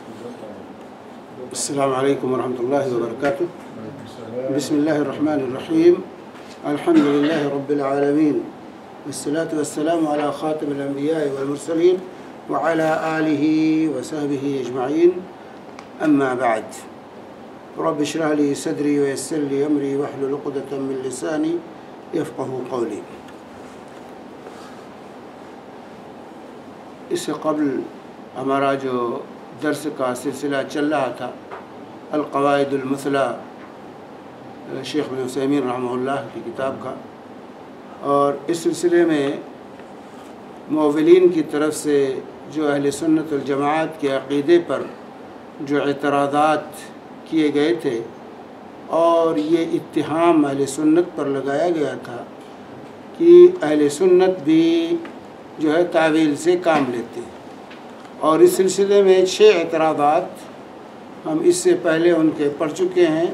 السلام علیکم ورحمۃ اللہ وبرکاتہ۔ بسم اللہ الرحمن الرحیم، الحمد للہ رب العالمین، والصلاة والسلام علی خاتم الانبیاء والمرسلین وعلی آلہ وصحبہ اجمعین، اما بعد، رب اشرح لی صدری ویسر لی امری واحلل عقدۃ من لسانی یفقہوا قولی۔ اس سے قبل ہمارا جو درس کا سلسلہ چل رہا تھا القواعد المثلیٰ، شیخ ابن عثیمین رحمہ اللہ کی کتاب کا، اور اس سلسلے میں مؤولین کی طرف سے جو اہل سنت والجماعت کے عقیدے پر جو اعتراضات کیے گئے تھے اور یہ اتہام اہل سنت پر لگایا گیا تھا کہ اہل سنت بھی جو ہے تعویل سے کام لیتے ہیں، اور اس سلسلے میں 6 اعتراضات ہم اس سے پہلے ان کے پڑھ چکے ہیں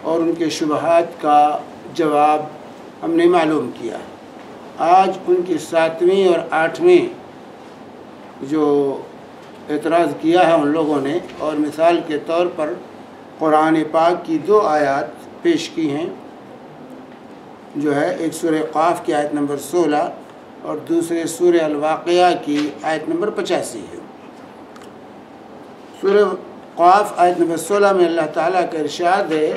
اور ان کے شبہات کا جواب ہم نے معلوم کیا ہے۔ آج ان کی 7ویں اور 8ویں جو اعتراض کیا ہے ان لوگوں نے، اور مثال کے طور پر قرآن پاک کی 2 آیات پیش کی ہیں، جو ہے ایک سورہ قاف کی آیت نمبر 16 اور دوسرے سورہ الواقعہ کی آیت نمبر 85 ہے۔ سورہ قاف آیت نمبر 16 میں اللہ تعالیٰ کا ارشاد ہے،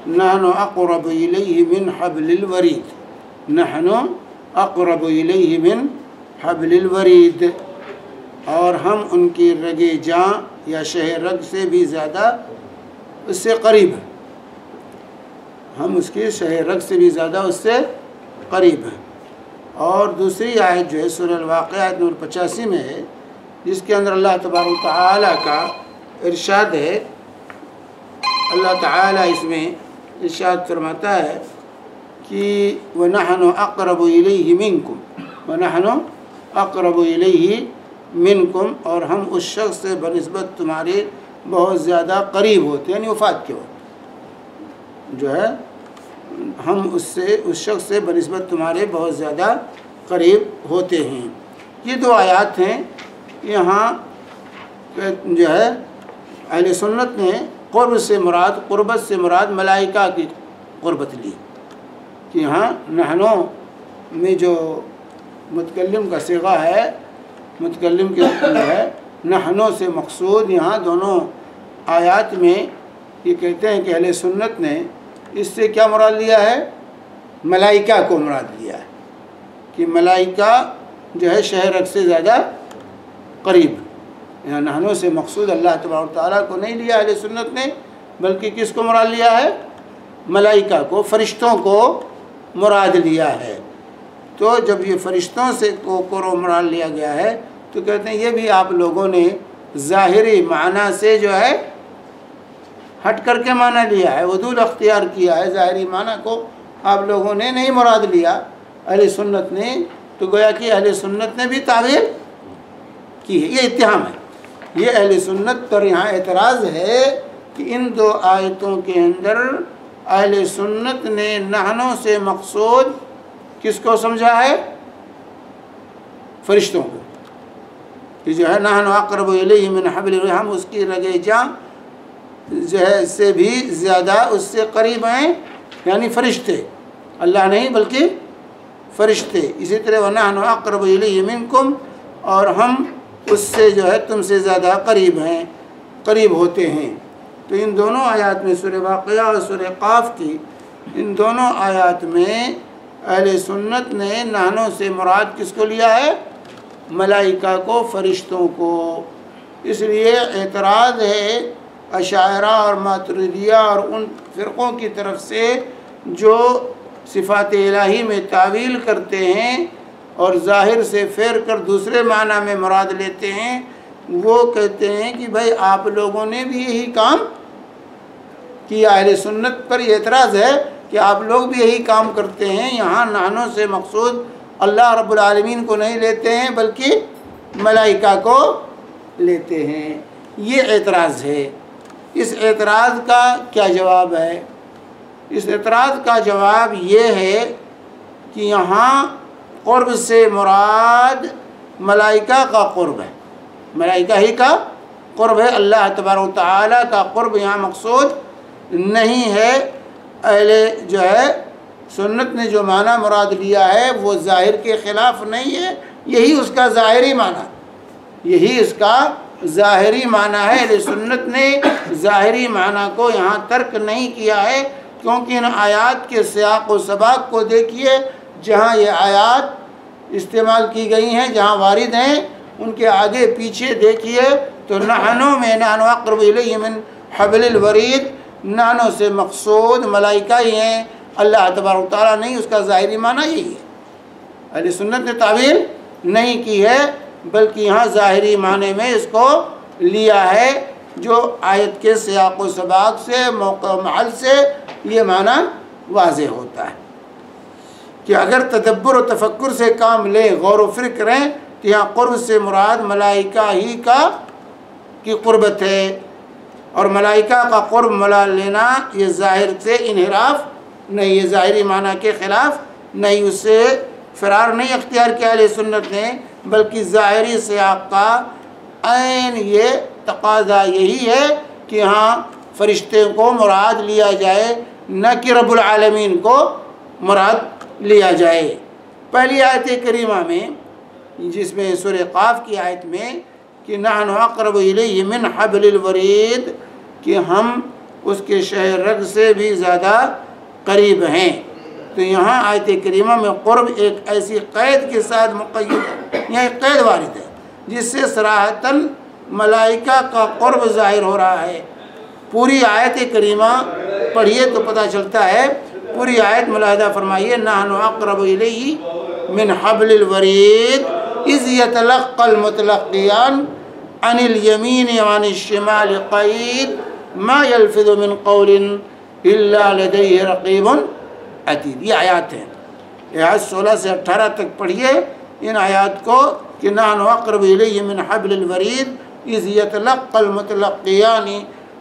نحن اقرب الیہ من حبل الورید، نحن اقرب الیہ من حبل الورید، اور ہم ان کی رگ جاں یا شہ رگ سے بھی زیادہ اس سے قریب ہیں، ہم اس کی شہ رگ سے بھی زیادہ اس سے قریب ہیں۔ اور دوسری آیت جو ہے سورہ الواقعہ آیت نمبر 85 میں ہے، جس کے اندر اللہ تبارک و تعالیٰ کا ارشاد ہے، اللہ تعالیٰ اس میں ارشاد فرماتا ہے کہ وَنَحْنُ أَقْرَبُ إِلَيْهِ مِنْكُمْ، وَنَحْنُ أَقْرَبُ إِلَيْهِ مِنْكُمْ، اور ہم اس شخص سے بنسبت تمہارے بہت زیادہ قریب ہوتے ہیں، یعنی وفات کے وقت جو ہے ہم اس شخص سے بنسبت تمہارے بہت زیادہ قریب ہوتے ہیں۔ یہ 2 آیات ہیں۔ یہاں جو ہے اہل سنت نے قربت سے مراد ملائکہ کی قربت لی، کہ یہاں نحنو میں جو متکلم کا صیغہ ہے، متکلم کے جو ہے نحنو سے مقصود یہاں دونوں آیات میں یہ کہتے ہیں کہ اہل سنت نے اس سے کیا مراد لیا ہے؟ ملائکہ کو مراد لیا ہے، کہ ملائکہ جو ہے شہ رگ سے زیادہ قریب، یہاں نحنو سے مقصود اللہ تبارک و تعالیٰ کو نہیں لیا اہل سنت نے، بلکہ کس کو مراد لیا ہے؟ ملائکہ کو، فرشتوں کو مراد لیا ہے۔ تو جب یہ فرشتوں سے کو مراد لیا گیا ہے تو کہتے ہیں یہ بھی آپ لوگوں نے ظاہری معنی سے جو ہے ہٹ کر کے معنی لیا ہے، عدول اختیار کیا ہے، ظاہری معنی کو آپ لوگوں نے نہیں مراد لیا اہل سنت نے، تو گویا کہ اہل سنت نے بھی تعویل کی ہے۔ یہ اتہام ہے، یہ اہل سنت پر یہاں اعتراض ہے کہ ان 2 آیتوں کے اندر اہل سنت نے نحنو سے مقصود کس کو سمجھا ہے؟ فرشتوں کو، کہ جو ہے نحن اقرب الیہ من حبل الورید، ہم اس کی رگ جاں جو ہے سے بھی زیادہ اس سے قریب ہیں، یعنی فرشتے، اللہ نہیں بلکہ فرشتے۔ اسی طرح وَنَحْنُ أَقْرَبُ إِلَيْهِ مِنْكُمْ، اور ہم اس سے جو ہے تم سے زیادہ قریب ہیں، قریب ہوتے ہیں۔ تو ان دونوں آیات میں سورہ واقعہ اور سورہ قاف کی ان دونوں آیات میں اہل سنت نے نحنو سے مراد کس کو لیا ہے؟ ملائکہ کو، فرشتوں کو۔ اس لیے اعتراض ہے اشاعرہ اور ماتریدیہ اور ان فرقوں کی طرف سے جو صفات الہی میں تعویل کرتے ہیں اور ظاہر سے پھیر کر دوسرے معنی میں مراد لیتے ہیں، وہ کہتے ہیں کہ بھائی آپ لوگوں نے بھی یہی کام کیا۔ اہل سنت پر یہ اعتراض ہے کہ آپ لوگ بھی یہی کام کرتے ہیں، یہاں نحنو سے مقصود اللہ رب العالمین کو نہیں لیتے ہیں بلکہ ملائکہ کو لیتے ہیں۔ یہ اعتراض ہے۔ اس اعتراض کا کیا جواب ہے؟ اس اعتراض کا جواب یہ ہے کہ یہاں قرب سے مراد ملائکہ کا قرب ہے، ملائکہ ہی کا قرب ہے، اللہ تبارک و تعالیٰ کا قرب یہاں مقصود نہیں ہے۔ اہل جو ہے سنت نے جو معنی مراد لیا ہے وہ ظاہر کے خلاف نہیں ہے، یہی اس کا ظاہری معنی، یہی اس کا ظاہری معنی ہے۔ اہل سنت نے ظاہری معنی کو یہاں ترک نہیں کیا ہے، کیونکہ ان آیات کے سیاق و سباق کو دیکھیے، جہاں یہ آیات استعمال کی گئی ہیں، جہاں وارد ہیں، ان کے آگے پیچھے دیکھیے تو نحنو میں نحنو اقرب الیہ من حبل الورید، نحنو سے مقصود ملائکہ ہی ہیں، اللہ تبارک و تعالیٰ نہیں، اس کا ظاہری معنی یہی ہے۔ اہل سنت نے تعویل نہیں کی ہے، بلکہ یہاں ظاہری معنی میں اس کو لیا ہے، جو آیت کے سیاق و سباق سے موقع و محل سے یہ معنی واضح ہوتا ہے کہ اگر تدبر و تفکر سے کام لے، غور و فکر کریں تو یہاں قرب سے مراد ملائکہ ہی کی قربت ہے، اور ملائکہ کا قرب ملا لینا یہ ظاہر سے انحراف نہیں، یہ ظاہری معنی کے خلاف نہیں، اس سے فرار نہیں اختیار کیا اہل سنت نے، بلکہ ظاہری سیاق کا عین یہ تقاضا یہی ہے کہ ہاں فرشتے کو مراد لیا جائے، نہ کہ رب العالمین کو مراد لیا جائے۔ پہلی آیت کریمہ میں جس میں سورہ قاف کی آیت میں کہ نحن اقرب الیہ من حبل الورید، کہ ہم اس کے شہ رگ سے بھی زیادہ قریب ہیں، تو یہاں آیت کریمہ میں قرب ایک ایسی قید کے ساتھ مقید ہے، یہاں ایک قید وارد ہے جس سے صراحتاً ملائکہ کا قرب ظاہر ہو رہا ہے۔ پوری آیت کریمہ پڑھیے تو پتہ چلتا ہے، پوری آیت ملاحظہ فرمائیے، نحن اقرب الیہ من حبل الورید اذ یتلقى المتلقیان عن الیمین وعن الشمال قعید ما یلفظ من قول الا لدیہ رقیب عتید۔ یہ آیات ہیں، آیات 16 سے 18 تک پڑھیے ان آیات کو کہ نحن اقرب الیہ من حبل الورید اذ یتلقى المتلقیان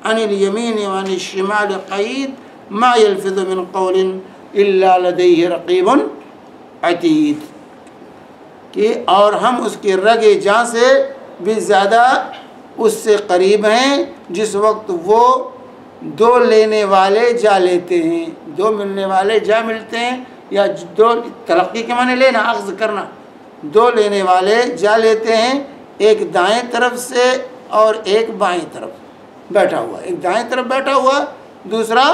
عن الیمین وعن الشمال قعید ما یلفظ من قول الا لدیہ رقیب عتید، کہ اور ہم اس کے رگ جاں سے بھی زیادہ اس سے قریب ہیں جس وقت وہ دو لینے والے جا لیتے ہیں، دو ملنے والے جا ملتے ہیں، یا دو تلقی کے معنی لینا، اخذ کرنا، دو لینے والے جا لیتے ہیں، ایک دائیں طرف سے اور ایک بائیں طرف بیٹھا ہوا ہے، ایک دائیں طرف بیٹھا ہوا ہے، دوسرا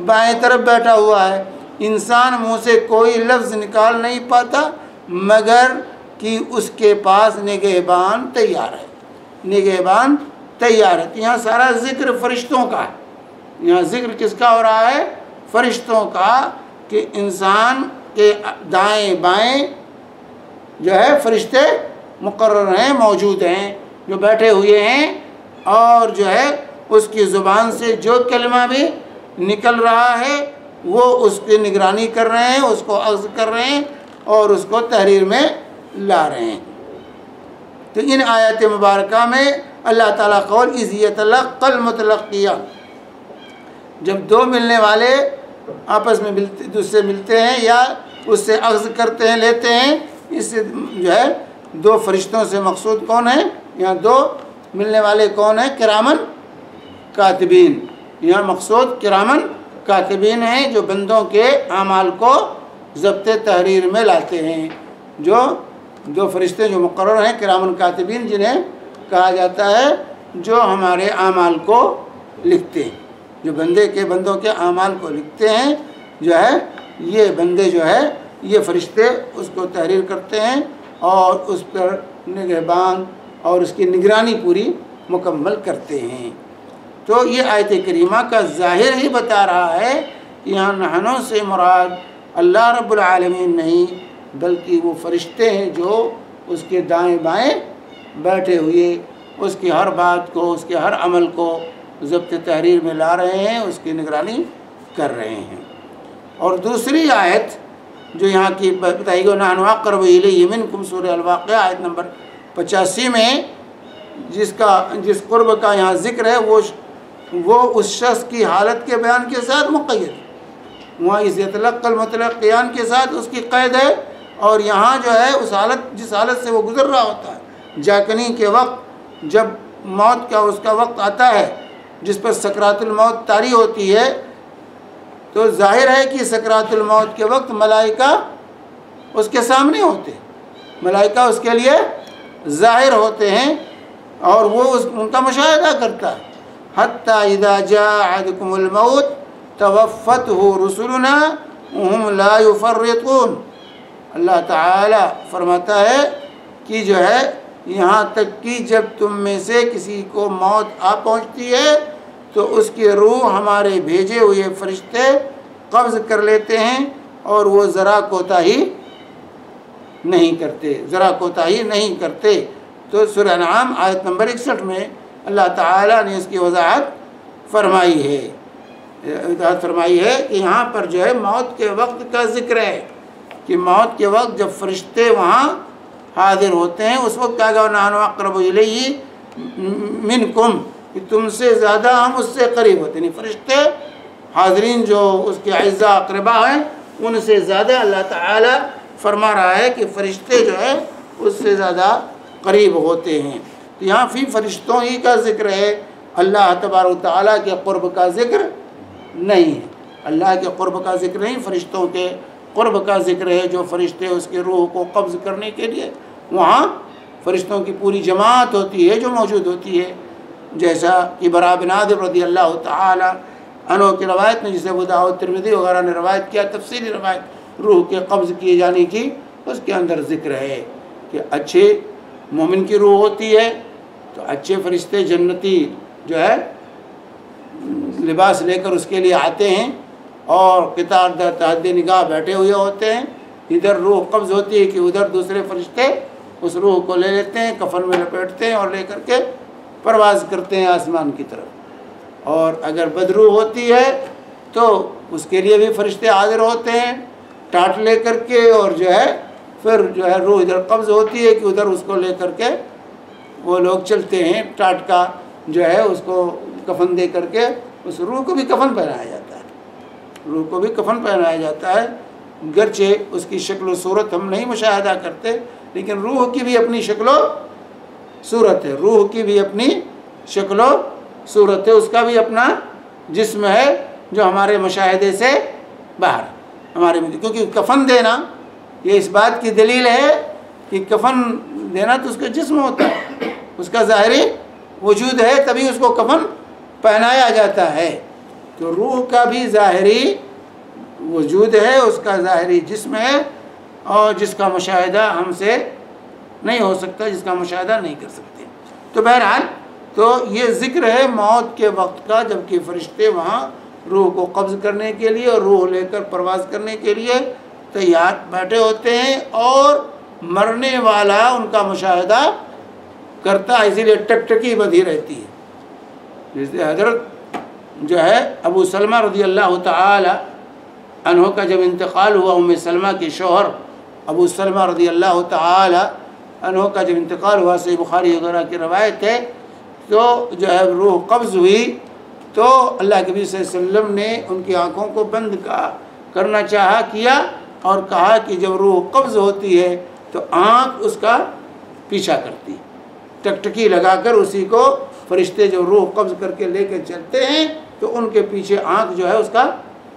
بائیں طرف بیٹھا ہوا ہے۔ انسان منہ سے کوئی لفظ نکال نہیں پاتا مگر کہ اس کے پاس نگہبان تیار ہے، نگہبان تیار ہے۔ یہاں سارا ذکر فرشتوں کا ہے، یہاں ذکر کس کا ہو رہا ہے؟ فرشتوں کا، کہ انسان کے دائیں بائیں جو ہے فرشتے مقرر ہیں، موجود ہیں، جو بیٹھے ہوئے ہیں، اور جو ہے اس کی زبان سے جو کلمہ بھی نکل رہا ہے وہ اس کی نگرانی کر رہے ہیں، اس کو اخذ کر رہے ہیں اور اس کو تحریر میں لا رہے ہیں۔ تو ان آیات مبارکہ میں اللہ تعالیٰ قول اذ یتلقى المتلقیان، جب دو ملنے والے آپس میں اس سے ملتے ہیں یا اس سے اخذ کرتے ہیں، لیتے ہیں، اس سے جو ہے دو فرشتوں سے مقصود کون ہے؟ یہاں دو ملنے والے کون ہیں؟ کرامن کاتبین، یہاں مقصود کرامن کاتبین ہیں جو بندوں کے اعمال کو ضبط تحریر میں لاتے ہیں، جو دو فرشتے جو مقرر ہیں کرامن کاتبین، جنہیں کہا جاتا ہے جو ہمارے اعمال کو لکھتے ہیں، جو بندوں کے اعمال کو لکھتے ہیں، جو ہے یہ بندے جو ہے یہ فرشتے اس کو تحریر کرتے ہیں اور اس پر نگہبان اور اس کی نگرانی پوری مکمل کرتے ہیں۔ تو یہ آیت کریمہ کا ظاہر ہی بتا رہا ہے کہ یہاں نحنوں سے مراد اللہ رب العالمین نہیں بلکہ وہ فرشتے ہیں جو اس کے دائیں بائیں بیٹھے ہوئے اس کی ہر بات کو، اس کے ہر عمل کو ضبط تحریر میں لا رہے ہیں، اس کی نگرانی کر رہے ہیں۔ اور دوسری آیت جو یہاں کی بتائی گئی، نحن اقرب الیہ منکم، سورہ الواقعہ آیت نمبر 85 میں جس قرب کا یہاں ذکر ہے وہ اس شخص کی حالت کے بیان کے ساتھ مقید ہے، وہاں اذ یتلقى المتلقیان کے ساتھ اس کی قید ہے، اور یہاں جو ہے اس حالت جس حالت سے وہ گزر رہا ہوتا ہے، جاکنی کے وقت جب موت کا اس کا وقت آتا ہے جس پر سکرات الموت طاری ہوتی ہے، تو ظاہر ہے کہ سکرات الموت کے وقت ملائکہ اس کے سامنے ہوتے، ملائکہ اس کے لیے ظاہر ہوتے ہیں اور وہ ان کا مشاہدہ کرتا ہے۔ حتی اذا جاء احدکم الموت توفتہ رسلنا وهم لا يفرطون۔ اللہ تعالی فرماتا ہے کہ جو ہے یہاں تک کہ جب تم میں سے کسی کو موت آ پہنچتی ہے تو اس کی روح ہمارے بھیجے ہوئے فرشتے قبض کر لیتے ہیں اور وہ ذرا کوتاہی نہیں کرتے، ذرا کوتاہی نہیں کرتے۔ تو سورہ انعام آیت نمبر 61 میں اللہ تعالیٰ نے اس کی وضاحت فرمائی ہے کہ یہاہ پر جو ہے موت کے وقت کا ذکر ہے کہ موت کے وقت جب فرشتے وہاں حاضر ہوتے ہیں اس وقت کہا گیا نحن اقرب الیہ منکم، کہ تم سے زیادہ ہم اس سے قریب ہوتے ہیں۔ فرشتے حاضرین جو اس کے اعزاء اقربا ہیں ان سے زیادہ اللہ تعالیٰ فرما رہا ہے کہ فرشتے جو ہے اس سے زیادہ قریب ہوتے ہیں۔ تو یہاں فی فرشتوں ہی کا ذکر ہے، اللہ تبارک و تعالیٰ کے قرب کا ذکر نہیں ہے، اللہ کے قرب کا ذکر نہیں، فرشتوں کے قرب کا ذکر ہے۔ جو فرشتے اس کی روح کو قبض کرنے کے لیے وہاں فرشتوں کی پوری جماعت ہوتی ہے جو موجود ہوتی ہے، جیسا کہ برا بن عازب رضی اللہ تعالی عنہ کی روایت میں جسے ابو داؤد ترمذی وغیرہ نے روایت کیا، تفصیلی روایت روح کے قبض کیے جانے کی، اس کے اندر ذکر ہے کہ اچھے مومن کی روح ہوتی ہے تو اچھے فرشتے جنتی جو ہے لباس لے کر اس کے لیے آتے ہیں اور قطار در تحت نگاہ بیٹھے ہوئے ہوتے ہیں، ادھر روح قبض ہوتی ہے کہ ادھر دوسرے فرشتے اس روح کو لے لیتے ہیں، کفن میں لپیٹتے ہیں اور لے کر کے پرواز کرتے ہیں آسمان کی طرف۔ اور اگر بدروح ہوتی ہے تو اس کے لیے بھی فرشتے حاضر ہوتے ہیں ٹاٹ لے کر کے، اور جو ہے پھر جو ہے روح ادھر قبض ہوتی ہے کہ ادھر اس کو لے کر کے وہ لوگ چلتے ہیں، ٹاٹ کا جو ہے اس کو کفن دے کر کے اس روح کو بھی کفن پہنایا جاتا ہے، روح کو بھی کفن پہنایا جاتا ہے، گرچہ اس کی شکل و صورت ہم نہیں مشاہدہ کرتے لیکن روح کی بھی اپنی شکل و صورت ہے، روح کی بھی اپنی شکل و صورت ہے، اس کا بھی اپنا جسم ہے جو ہمارے مشاہدے سے باہر ہمارے، کیونکہ کفن دینا یہ اس بات کی دلیل ہے کہ کفن دینا تو اس کا جسم ہوتا ہے، اس کا ظاہری وجود ہے تبھی اس کو کفن پہنایا جاتا ہے۔ تو روح کا بھی ظاہری وجود ہے، اس کا ظاہری جسم ہے اور جس کا مشاہدہ ہم سے نہیں ہو سکتا، جس کا مشاہدہ نہیں کر سکتے۔ تو بہرحال تو یہ ذکر ہے موت کے وقت کا، جبکہ فرشتے وہاں روح کو قبض کرنے کے لیے اور روح لے کر پرواز کرنے کے لیے تیار بیٹھے ہوتے ہیں اور مرنے والا ان کا مشاہدہ کرتا ہے، اسی لیے ٹکٹکی بندھی رہتی ہے۔ جیسے حضرت جو ہے ابو سلمہ رضی اللہ تعالی عنہ کا جب انتقال ہوا، ام سلمہ کے شوہر ابو سلمہ رضی اللہ تعالی عنہ کا جب انتقال ہوا، صحیح بخاری وغیرہ کی روایت ہے، تو جو ہے روح قبض ہوئی تو اللہ کے نبی صلی اللہ علیہ وسلم نے ان کی آنکھوں کو بند کرنا چاہا، کیا اور کہا کہ جب روح قبض ہوتی ہے تو آنکھ اس کا پیچھا کرتی، ٹکٹکی لگا کر اسی کو فرشتے جو روح قبض کر کے لے کے چلتے ہیں تو ان کے پیچھے آنکھ جو ہے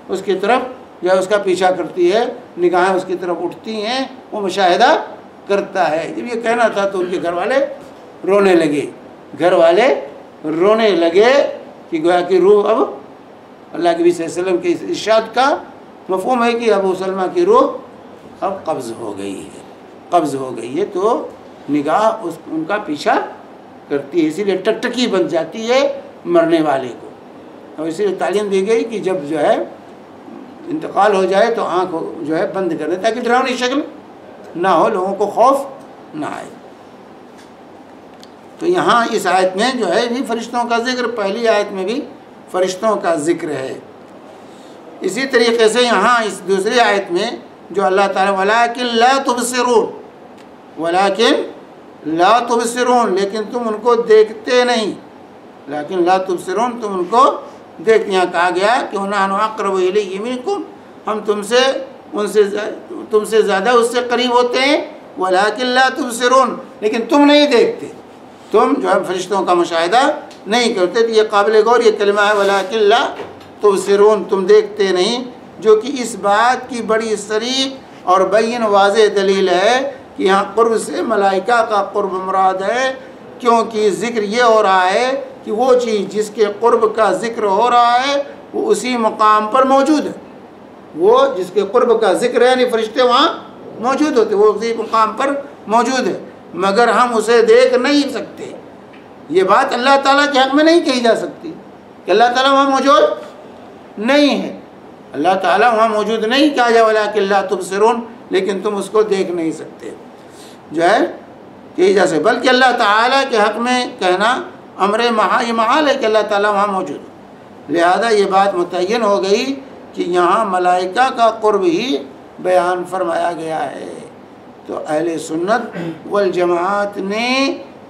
اس کی طرف جو ہے اس کا پیچھا کرتی ہے، نگاہیں اس کی طرف اٹھتی ہیں، وہ مشاہدہ کرتا ہے۔ جب یہ کہنا تھا تو ان کے گھر والے رونے لگے، کہ گویا کہ روح اب اللہ کے نبی صلی اللہ علیہ وسلم کے اس ارشاد کا مفہوم ہے کہ ابو سلمہ کی روح اب قبض ہو گئی ہے، تو نگاہ ان کا پیچھا کرتی ہے، اسی لیے ٹکٹکی بن جاتی ہے مرنے والے کو، اور اسی لیے تعلیم دی گئی کہ جب جو ہے انتقال ہو جائے تو آنکھ جو ہے بند کر دے تاکہ ڈراؤنی شکل نہ ہو، لوگوں کو خوف نہ آئے۔ تو یہاں اس آیت میں جو ہے بھی فرشتوں کا ذکر، پہلی آیت میں بھی فرشتوں کا ذکر ہے۔ اسی طریقے سے یہاں اس دوسری آیت میں جو اللہ تعالیٰ وَلَٰكِن لَا تُبْصِرُونَ لیکن تم ان کو دیکھتے نہیں، لیکن لا تبصرون تم ان کو دیکھتے، یہاں کہا گیا کہ نحن اقرب الیہ منکم، ہم تم سے زیادہ اس سے قریب ہوتے ہیں، ولیکن لا تبصرون لیکن تم نہیں دیکھتے، تم جو ہے فرشتوں کا مشاہدہ نہیں کرتے۔ تو یہ قابل غور یہ کلمہ ہے ولیکن لا تبصرون، تم دیکھتے نہیں، جو کہ اس بات کی بڑی صریح اور بین واضح دلیل ہے کہ یہاں قرب سے ملائکہ کا قرب مراد ہے، کیونکہ ذکر یہ ہو رہا ہے کہ وہ چیز جس کے قرب کا ذکر ہو رہا ہے وہ اسی مقام پر موجود ہے۔ وہ جس کے قرب کا ذکر ہے یعنی فرشتے وہاں موجود ہوتے، وہ اسی مقام پر موجود ہے، مگر ہم اسے دیکھ نہیں سکتے۔ یہ بات اللہ تعالیٰ کے حق میں نہیں کہی جا سکتی کہ اللہ تعالیٰ وہاں موجود نہیں ہے۔ اللہ تعالیٰ وہاں موجود نہیں کہا جائے ولیکن لا تبصرون، لیکن تم اس کو دیکھ نہیں سکتے جو ہے کہی جا سکتے، بلکہ اللہ تعالیٰ کے حق میں کہنا امر یہ محال ہے کہ اللہ تعالیٰ وہاں موجود ہے۔ لہذا یہ بات متعین ہو گئی کہ یہاں ملائکہ کا قرب ہی بیان فرمایا گیا ہے۔ تو اہل سنت والجماعت نے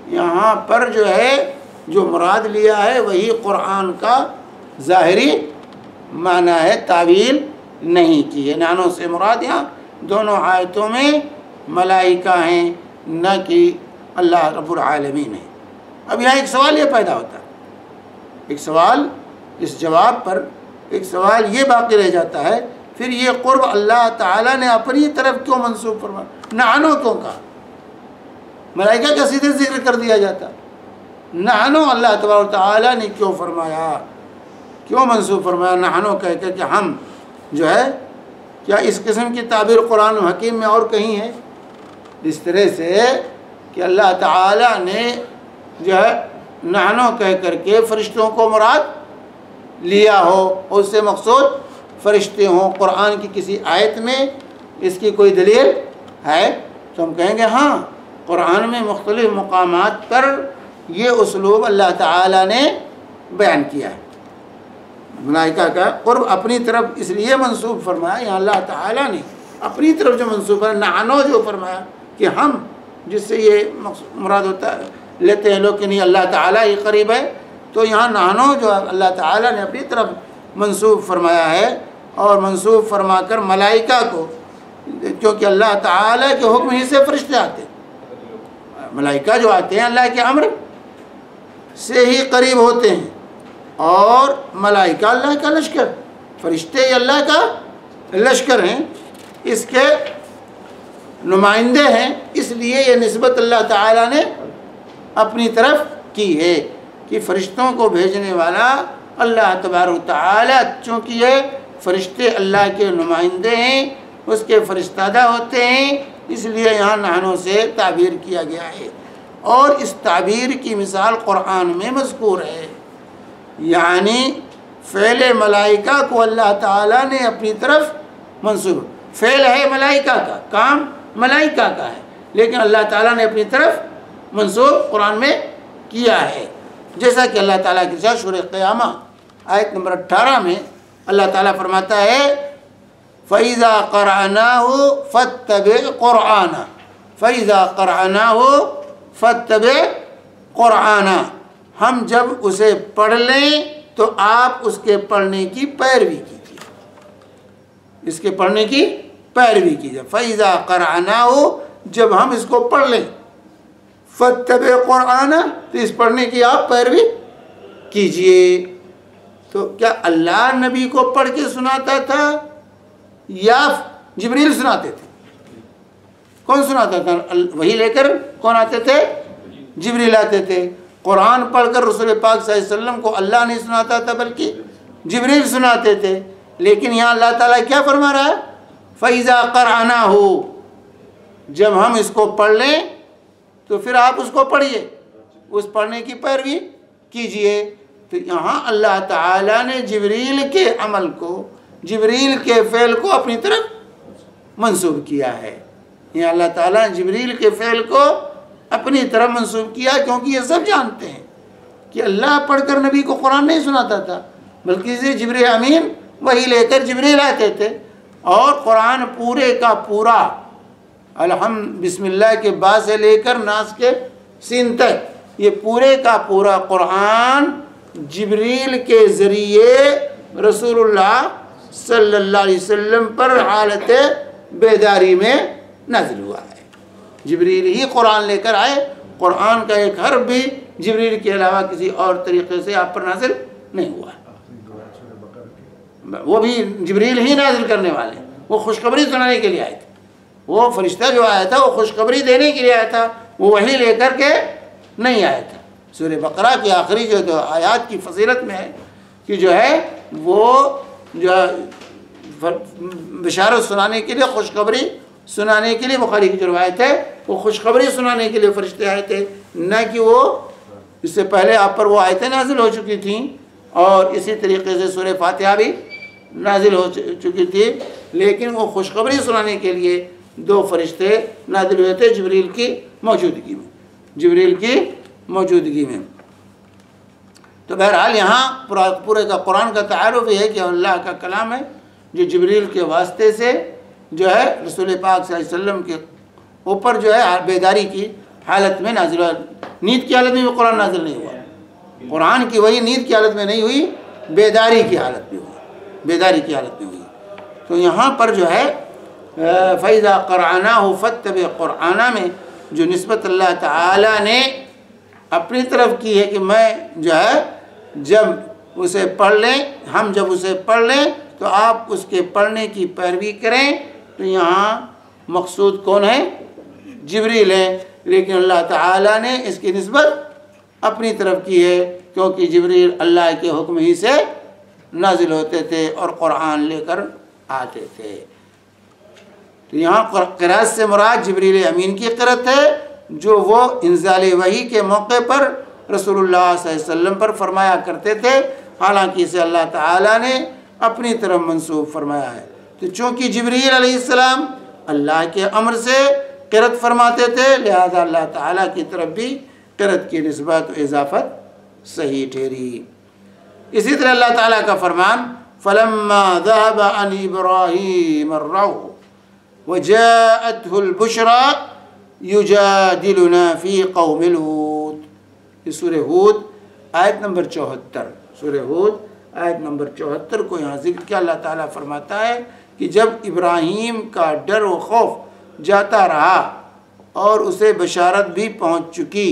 یہاں پر جو ہے جو مراد لیا ہے وہی قرآن کا ظاہری معنی ہے، تعویل نہیں کی ہے۔ نانوں سے مراد یہاں دونوں آیتوں میں ملائکہ ہیں، نہ کہ اللہ رب العالمین ہے۔ اب یہاں ایک سوال یہ پیدا ہوتا ہے، ایک سوال اس جواب پر ایک سوال یہ باقی رہ جاتا ہے، پھر یہ قرب اللہ تعالیٰ نے اپنی طرف کیوں منسوب فرمایا؟ نحنو کیوں کہا؟ ملائکہ کا سیدھے ذکر کر دیا جاتا، نحنو اللہ تبارک و تعالیٰ نے کیوں فرمایا، کیوں منسوب فرمایا نحنو کہہ کر کہ ہم جو ہے؟ کیا اس قسم کی تعبیر قرآن حکیم میں اور کہیں ہے؟ اس طرح سے کہ اللہ تعالیٰ نے جو ہے نحنو کہہ کر کے فرشتوں کو مراد لیا ہو، اس سے مقصود فرشتے ہوں، قرآن کی کسی آیت میں اس کی کوئی دلیل ہے؟ تو ہم کہیں گے ہاں، قرآن میں مختلف مقامات پر یہ اسلوب اللہ تعالیٰ نے بیان کیا ہے۔ ملائکہ کا قرب اپنی طرف اس لیے منسوب فرمایا، یہاں اللہ تعالیٰ نے اپنی طرف جو منسوب فرمایا، نحنو جو فرمایا کہ ہم، جس سے یہ مراد ہوتا ہے لیتے ہیں لوگ کہ نہیں اللہ تعالیٰ ہی قریب ہے، تو یہاں نحنو جو اللہ تعالیٰ نے اپنی طرف منسوب فرمایا ہے، اور منسوب فرما کر ملائکہ کو، کیونکہ اللہ تعالیٰ کے حکم ہی سے فرشتے آتے ہیں، ملائکہ جو آتے ہیں اللہ کے امر سے ہی قریب ہوتے ہیں، اور ملائکہ اللہ کا لشکر، فرشتے اللہ کا لشکر ہیں، اس کے نمائندے ہیں، اس لیے یہ نسبت اللہ تعالیٰ نے اپنی طرف کی ہے کہ فرشتوں کو بھیجنے والا اللہ تبارک و تعالیٰ، چونکہ یہ فرشتے اللہ کے نمائندے ہیں، اس کے فرستادہ ہوتے ہیں، اس لیے یہاں نحنو سے تعبیر کیا گیا ہے۔ اور اس تعبیر کی مثال قرآن میں مذکور ہے، یعنی فعل ملائکہ کو اللہ تعالیٰ نے اپنی طرف منسوب، فعل ہے ملائکہ کا، کام ملائکہ کا ہے، لیکن اللہ تعالیٰ نے اپنی طرف منسوب قرآن میں کیا ہے، جیسا کہ اللہ تعالیٰ کی ذات سورہ قیامہ آیت نمبر 18 میں اللہ تعالیٰ فرماتا ہے فَإِذَا قَرَأْنَاهُ فَاتَّبِعْ قُرْآنَهُ فَإِذَا قَرَأْنَاهُ فَاتَّبِعْ قُرْآنَهُ، ہم جب اسے پڑھ لیں تو آپ اس کے پڑھنے کی پیروی کیجیے، اس کے پڑھنے کی پیروی کیجیے۔ فَإِذَا قَرَأْنَاهُ، جب ہم اس کو پڑھ لیں، فَاتَّبِعْ قُرْآنَهُ، تو اس پڑھنے کی آپ پیروی کیجیے۔ تو کیا اللہ نبی کو پڑھ کے سناتا تھا یا جبریل سناتے تھے؟ کون سناتا تھا؟ وہی لے کر کون آتے تھے؟ جبریل آتے تھے۔ قرآن پڑھ کر رسول پاک صلی اللہ علیہ وسلم کو اللہ نہیں سناتا تھا بلکہ جبریل سناتے تھے، لیکن یہاں اللہ تعالیٰ کیا فرما رہا ہے؟ فَإِذَا قَرْأَنَاهُ، جب ہم اس کو پڑھ لیں تو پھر آپ اس کو پڑھیے، اس پڑھنے کی پیروی کیجئے۔ تو یہاں اللہ تعالیٰ نے جبریل کے عمل کو، جبریل کے فعل کو اپنی طرف منسوب کیا ہے، یہاں اللہ تعالیٰ نے جبریل کے فعل کو اپنی طرف منسوب کیا، کیونکہ یہ سب جانتے ہیں کہ اللہ پڑھ کر نبی کو قرآن نہیں سناتا تھا، بلکہ اسے جبریل امین وہی لے کر جبریل آتے تھے، اور قرآن پورے کا پورا الحمد بسم اللہ کے با سے لے کر ناس کے سین تک، یہ پورے کا پورا قرآن جبریل کے ذریعے رسول اللہ صلی اللہ علیہ وسلم پر حالت بیداری میں نازل ہوا ہے۔ جبریل ہی قرآن لے کر آئے قرآن کا ایک حرف بھی جبریل کے علاوہ کسی اور طریقے سے آپ پر نازل نہیں ہوا ہے، وہ بھی جبریل ہی نازل کرنے والے ہیں۔ وہ خوشخبری سنانے کے لیے آئے تھے، وہ فرشتہ جو آیا تھا وہ خوشخبری دینے کے لیے آیا تھا، وہ وحی لے کر کے نہیں آیا تھا۔ سورہ بقرہ کی آخری جو آیات کی فضیلت میں ہے کہ جو ہے وہ جو بشارت سنانے کے لیے، خوشخبری سنانے کے لیے بخاری کی جو روایت ہے وہ خوشخبری سنانے کے لیے فرشتے آئے تھے، نہ کہ وہ اس سے پہلے آپ پر وہ آیتیں نازل ہو چکی تھیں، اور اسی طریقے سے سورہ فاتحہ بھی نازل ہو چکی تھی، لیکن وہ خوشخبری سنانے کے لیے دو فرشتے نازل ہوئے تھے جبریل کی موجودگی میں۔ تو بہرحال یہاں پورے کا قرآن کا تعارف یہ ہے کہ اللہ کا کلام ہے جو جبریل کے واسطے سے جو ہے رسول پاک صلی اللہ علیہ وسلم کے اوپر جو ہے بیداری کی حالت میں نازل ہوا۔ نیند کی حالت میں بھی قرآن نازل نہیں ہوا، قرآن کی وہی نیند کی حالت میں نہیں ہوئی، بیداری کی حالت میں ہوئی۔ تو یہاں پر جو ہے فَإِذَا قَرَأْنَاهُ فَاتَّبِعْ قُرْآنَ میں جو نسبت اللہ تعالیٰ نے اپنی طرف کی ہے کہ میں جو ہے جب اسے پڑھ لیں، ہم جب اسے پڑھ لیں تو آپ اس کے پڑھنے کی پیروی کریں، تو یہاں مقصود کون ہے؟ جبریل ہیں، لیکن اللہ تعالیٰ نے اس کی نسبت اپنی طرف کی ہے، کیونکہ جبریل اللہ کے حکم ہی سے نازل ہوتے تھے اور قرآن لے کر آتے تھے۔ تو یہاں قرأت سے مراد جبریل امین کی قرأت ہے، جو وہ انزال وحی کے موقع پر رسول اللہ صلی اللہ علیہ وسلم پر فرمایا کرتے تھے، حالانکہ اسے اللہ تعالیٰ نے اپنی طرف منسوب فرمایا ہے۔ تو چونکہ جبریل علیہ السلام اللہ کے امر سے قرأت فرماتے تھے، لہذا اللہ تعالیٰ کی طرف بھی قرأت کی نسبت و اضافت صحیح ٹھہری۔ اسی طرح اللہ تعالیٰ کا فرمان فَلَمَّا ذَهَبَ عَنْ إِبْرَاهِيمَ الرَّوْعُ وَجَاءَتْهُ الْبُشْرَى يُجَادِلُنَا فِي قَوْمِ الْهُودِ۔ یہ سورہ ہود آیت نمبر 74 کو یہاں ذکر کیا۔ اللہ تعالیٰ فرماتا ہے کہ جب ابراہیم کا ڈر و خوف جاتا رہا اور اسے بشارت بھی پہنچ چکی،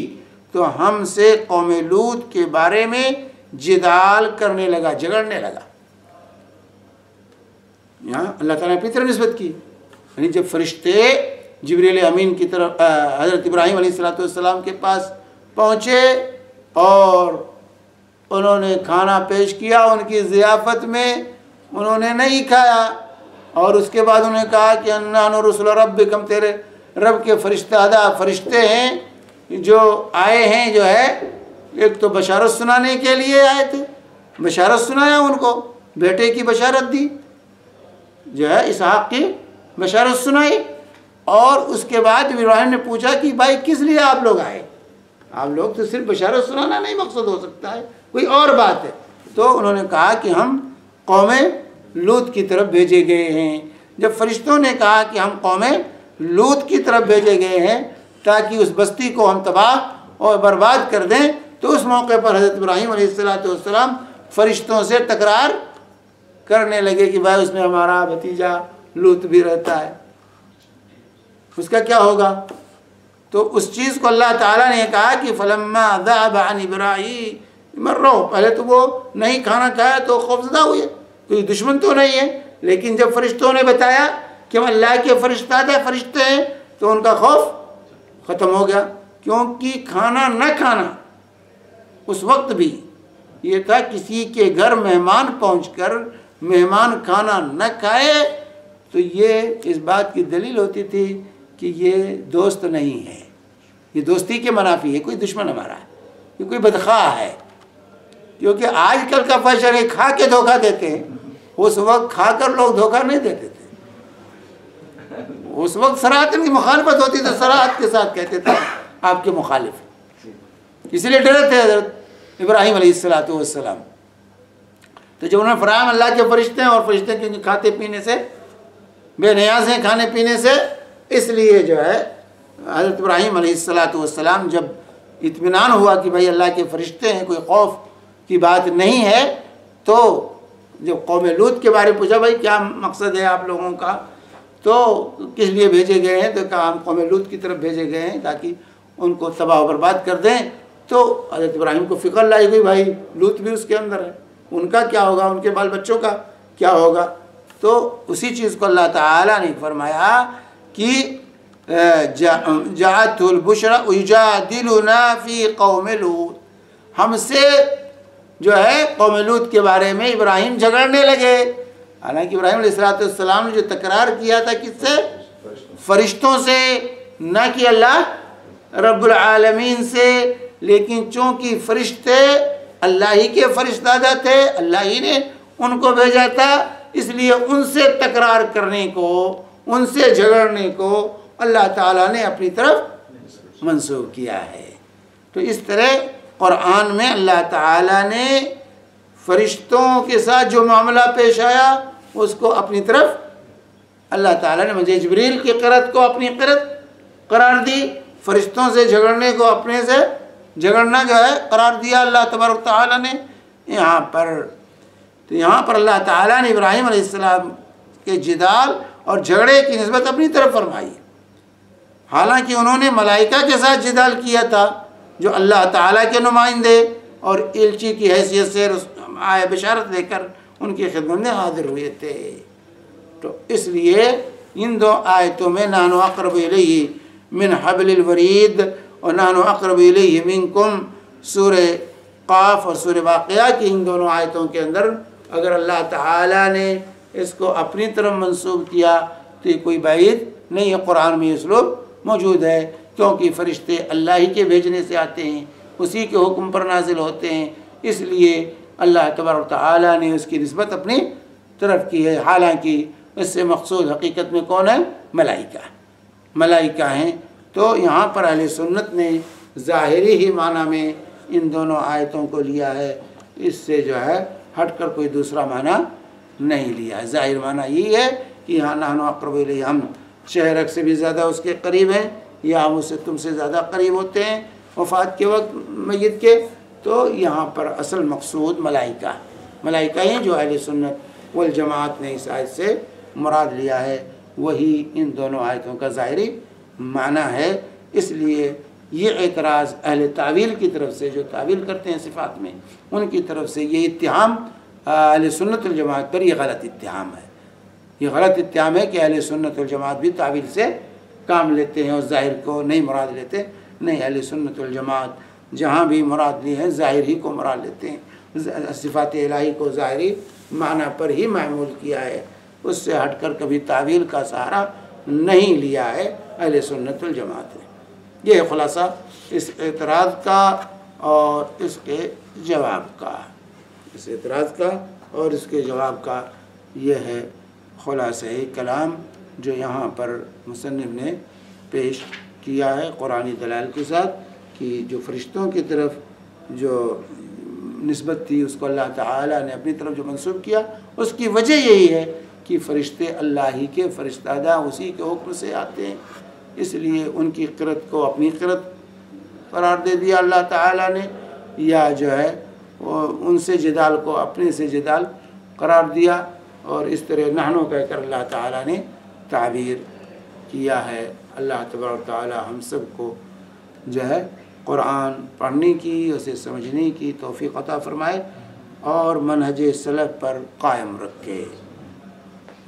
تو ہم سے قوم لوط کے بارے میں جدال کرنے لگا، جھگڑنے لگا۔ یہاں اللہ تعالیٰ نے اپنی طرف نسبت کی، یعنی جب فرشتے جبریل امین کی طرف حضرت ابراہیم علیہ السلام کے پاس پہنچے اور انہوں نے کھانا پیش کیا، ان کی ضیافت میں انہوں نے نہیں کھایا، اور اس کے بعد انہوں نے کہا کہ اَنَّا رُسُلُ رَبِّكُمْ، تیرے رب کے فرشتے ہیں جو آئے ہیں، جو ہے ایک تو بشارت سنانے کے لیے آئے تھے، بشارت سنایا ان کو، بیٹے کی بشارت دی، جو ہے اسحاق کی بشارت سنائی، اور اس کے بعد ابراہیم نے پوچھا کہ بھائی کس لیے آپ لوگ آئے؟ آپ لوگ تو صرف بشارت سنانا نہیں مقصد ہو سکتا ہے، کوئی اور بات ہے۔ تو انہوں نے کہا کہ ہم قوم لوط کی طرف بھیجے گئے ہیں۔ جب فرشتوں نے کہا کہ ہم قوم لوط کی طرف بھیجے گئے ہیں تاکہ اس بستی کو ہم تباہ اور برباد کر دیں، تو اس موقع پر حضرت ابراہیم علیہ السلام فرشتوں سے تکرار کرنے لگے کہ بھائی اس میں ہمارا بھتیجا لوط بھی رہتا ہے، اس کا کیا ہوگا؟ تو اس چیز کو اللہ تعالیٰ نے کہا کہ فَلَمَّا ذَهَبَ عَنْ إِبْرَاهِيمَ الرَّوْعُ، پہلے تو وہ نہیں کھانا کھایا تو خوفزدہ ہوئے، کوئی دشمن تو نہیں ہے، لیکن جب فرشتوں نے بتایا کہ ہم اللہ کے فرشتے ہیں تو ان کا خوف ختم ہو گیا، کیونکہ کھانا نہ کھانا اس وقت بھی یہ تھا کسی کے گھر مہمان پہنچ کر مہمان کھانا نہ کھائے تو یہ اس بات کی دلیل ہوتی تھی کہ یہ دوست نہیں ہے، یہ دوستی کے منافی ہے، کوئی دشمن ہمارا ہے، یہ کوئی بدخواہ ہے۔ کیونکہ آج کل کا فیشن ہے کھا کے دھوکہ دیتے ہیں، اس وقت کھا کر لوگ دھوکہ نہیں دیتے تھے، اس وقت صراحتاً کی مخالفت ہوتی تو صراحت کے ساتھ کہتے تھے آپ کے مخالف، اسی لیے ڈرے تھے حضرت ابراہیم علیہ السلام۔ تو جب انہوں نے فرمایا اللہ کے فرشتے ہیں، اور فرشتے کیونکہ کھاتے پینے سے بے نیاز ہیں، کھانے پینے سے، اس لیے جو ہے حضرت ابراہیم علیہ السلام جب اطمینان ہوا کہ بھائی اللہ کے فرشتے ہیں، کوئی خوف کی بات نہیں ہے، تو جب قوم لوط کے بارے میں پوچھا بھائی کیا مقصد ہے آپ لوگوں کا، تو کس لیے بھیجے گئے ہیں، تو کہا ہم قوم لوط کی طرف بھیجے گئے ہیں تاکہ ان کو تباہ و برباد کر دیں، تو حضرت ابراہیم کو فکر لائی گئی بھائی لوط بھی اس کے اندر ہے، ان کا کیا ہوگا، ان کے بال بچوں کا کیا ہوگا؟ تو اسی چیز کو اللہ تعالیٰ نے فرمایا کہ جاءتہ البشری یجادلنا فی قوم لوط، ہم سے جو ہے قوم لوط کے بارے میں ابراہیم جھگڑنے لگے۔ حالانکہ ابراہیم علیہ السلام نے جو تکرار کیا تھا کس سے؟ فرشتوں سے، نہ کہ اللہ رب العالمین سے، لیکن چونکہ فرشتے اللہ ہی کے فرشتہ تھے، اللہ ہی نے ان کو بھیجا تھا، اس لیے ان سے تکرار کرنے کو، ان سے جھگڑنے کو اللہ تعالیٰ نے اپنی طرف منسوب کیا ہے۔ تو اس طرح قرآن میں اللہ تعالیٰ نے فرشتوں کے ساتھ جو معاملہ پیش آیا اس کو اپنی طرف اللہ تعالیٰ نے مجھے جبریل کی قرأت کو اپنی قرأت قرار دی، فرشتوں سے جھگڑنے کو اپنے سے جھگڑنا جو ہے قرار دیا اللہ تبارک تعالیٰ نے یہاں پر۔ تو یہاں پر اللہ تعالیٰ نے ابراہیم علیہ السلام کے جدال اور جھگڑے کی نسبت اپنی طرف فرمائی، حالانکہ انہوں نے ملائکہ کے ساتھ جدال کیا تھا جو اللہ تعالیٰ کے نمائندے اور الچی کی حیثیت سے آئے بشارت لے کر ان کی خدمت میں حاضر ہوئے تھے۔ تو اس لیے ان دو آیتوں میں نحن اقرب الیہ من حبل الورید اور نحن اقرب الیہ منکم، سورہ قاف اور سورہ واقعہ کی ان دونوں آیتوں کے اندر اگر اللہ تعالیٰ نے اس کو اپنی طرف منسوب کیا تو یہ کوئی بعید نہیں ہے، قرآن میں یہ اسلوب موجود ہے، کیونکہ فرشتے اللہ ہی کے بھیجنے سے آتے ہیں، اسی کے حکم پر نازل ہوتے ہیں، اس لیے اللہ تبارک و تعالیٰ نے اس کی نسبت اپنی طرف کی ہے، حالانکہ اس سے مقصود حقیقت میں کون ہے؟ ملائکہ ہیں۔ تو یہاں پر اہل سنت نے ظاہری ہی معنی میں ان دونوں آیتوں کو لیا ہے، اس سے جو ہے ہٹ کر کوئی دوسرا معنی نہیں لیا ہے۔ ظاہر معنی یہی ہے کہ یہاں نحن اقرب الیہ، ہم شہرک سے بھی زیادہ اس کے قریب ہیں، یا ہم اس سے تم سے زیادہ قریب ہوتے ہیں وفات کے وقت میت کے۔ تو یہاں پر اصل مقصود ملائکہ ہیں جو اہل سنت والجماعت نے اس آیت سے مراد لیا ہے، وہی ان دونوں آیتوں کا ظاہری معنی ہے۔ اس لیے یہ اعتراض اہل تعویل کی طرف سے جو تعویل کرتے ہیں صفات میں، ان کی طرف سے یہ اتہام اہل سنت والجماعت پر یہ غلط اتہام ہے۔ یہ غلط اتہام ہے کہ اہل سنت والجماعت بھی تعویل سے کام لیتے ہیں اور ظاہر کو نہیں مراد لیتے۔ نہیں، اہل سنت والجماعت جہاں بھی مراد لی ہے ظاہر ہی کو مراد لیتے ہیں، صفات الہی کو ظاہری معنی پر ہی معمول کیا ہے، اس سے ہٹ کر کبھی تعویل کا سہارا نہیں لیا ہے اہل سنت والجماعت نے۔ یہ خلاصہ اس اعتراض کا اور اس کے جواب کا، اس اعتراض کا اور اس کے جواب کا یہ ہے خلاصہ کلام جو یہاں پر مصنف نے پیش کیا ہے قرآنی دلائل کے ساتھ، کہ جو فرشتوں کی طرف جو نسبت تھی اس کو اللہ تعالیٰ نے اپنی طرف جو منسوب کیا، اس کی وجہ یہی ہے کہ فرشتے اللہ ہی کے فرشتہ اسی کے حکم سے آتے ہیں، اس لیے ان کی قرأت کو اپنی قرأت قرار دے دیا اللہ تعالیٰ نے، یا جو ہے ان سے جدال کو اپنے سے جدال قرار دیا، اور اس طرح نحنو کہہ کر اللہ تعالیٰ نے تعبیر کیا ہے۔ اللہ تبارک و تعالیٰ ہم سب کو جو ہے قرآن پڑھنے کی، اسے سمجھنے کی توفیق عطا فرمائے اور منہج سلف پر قائم رکھے۔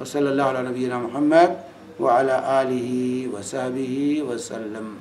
وصلی اللہ علیہ نبینا محمد وعلی آلہ وصحبہ وسلم۔